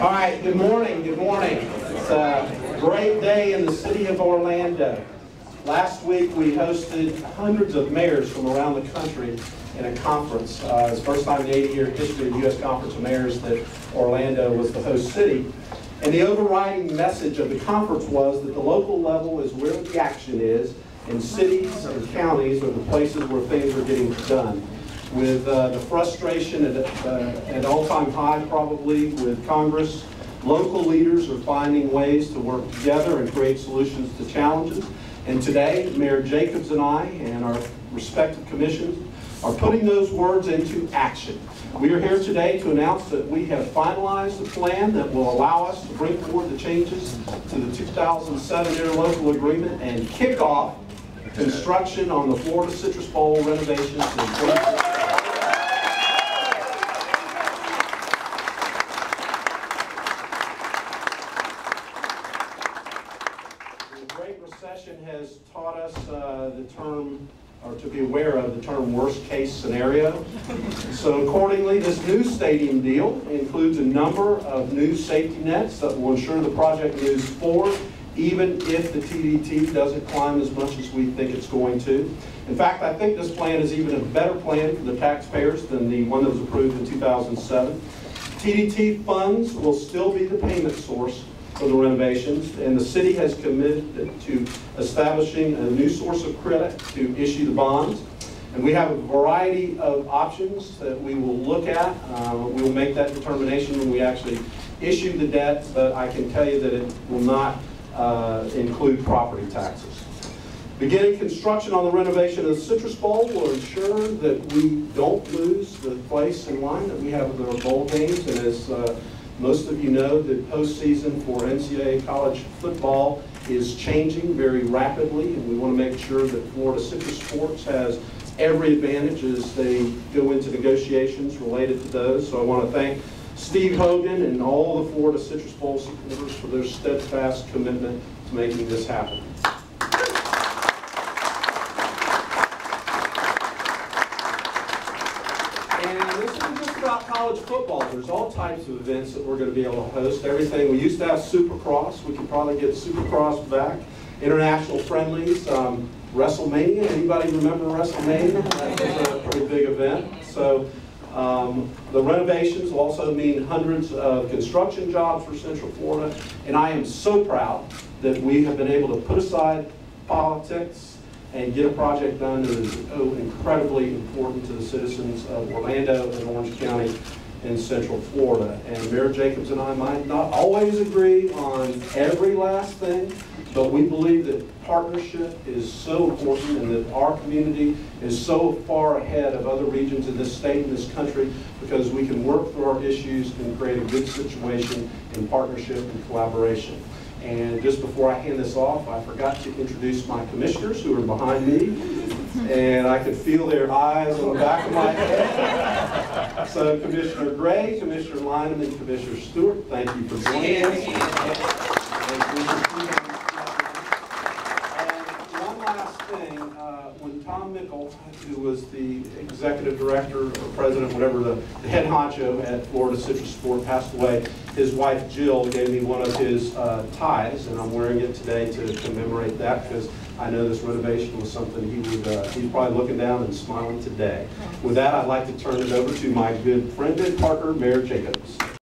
All right, good morning, good morning. It's a great day in the city of Orlando. Last week we hosted hundreds of mayors from around the country in a conference. It's the first time in the 80-year history of the U.S. Conference of Mayors that Orlando was the host city. And the overriding message of the conference was that the local level is where the action is, and cities and counties are the places where things are getting done. With the frustration at all-time high probably with Congress, local leaders are finding ways to work together and create solutions to challenges. And today, Mayor Jacobs and I and our respective commissions are putting those words into action. We are here today to announce that we have finalized a plan that will allow us to bring forward the changes to the 2007 interlocal agreement and kick off construction on the Florida Citrus Bowl renovations in 2016. Recession has taught us the term, or to be aware of the term worst case scenario. So accordingly, this new stadium deal includes a number of new safety nets that will ensure the project moves forward even if the TDT doesn't climb as much as we think it's going to. In fact, I think this plan is even a better plan for the taxpayers than the one that was approved in 2007. TDT funds will still be the payment source for the renovations, and the city has committed to establishing a new source of credit to issue the bonds. And we have a variety of options that we will look at. We will make that determination when we actually issue the debt, but I can tell you that it will not include property taxes. Beginning construction on the renovation of the Citrus Bowl will ensure that we don't lose the place in line that we have with our bowl games. And as most of you know, the postseason for NCAA college football is changing very rapidly, and we want to make sure that Florida Citrus Sports has every advantage as they go into negotiations related to those. So I want to thank Steve Hogan and all the Florida Citrus Bowl supporters for their steadfast commitment to making this happen. College football, there's all types of events that we're going to be able to host. Everything, we used to have Supercross, we can probably get Supercross back. International friendlies, WrestleMania, anybody remember WrestleMania? That was a pretty big event. So the renovations will also mean hundreds of construction jobs for Central Florida, and I am so proud that we have been able to put aside politics and get a project done that is incredibly important to the citizens of Orlando and Orange County in Central Florida. And Mayor Jacobs and I might not always agree on every last thing, but we believe that partnership is so important and that our community is so far ahead of other regions in this state and this country because we can work through our issues and create a good situation in partnership and collaboration. And just before I hand this off, I forgot to introduce my commissioners who are behind me. And I could feel their eyes on the back of my head. So Commissioner Gray, Commissioner Lyman, and Commissioner Stewart, thank you for joining us. And one last thing, when Tom Mickle, who was the executive director or president, whatever, the head honcho at Florida Citrus Sport, passed away, his wife Jill gave me one of his ties, and I'm wearing it today to commemorate that because I know this renovation was something he's probably looking down and smiling today. With that, I'd like to turn it over to my good friend and partner, Mayor Jacobs.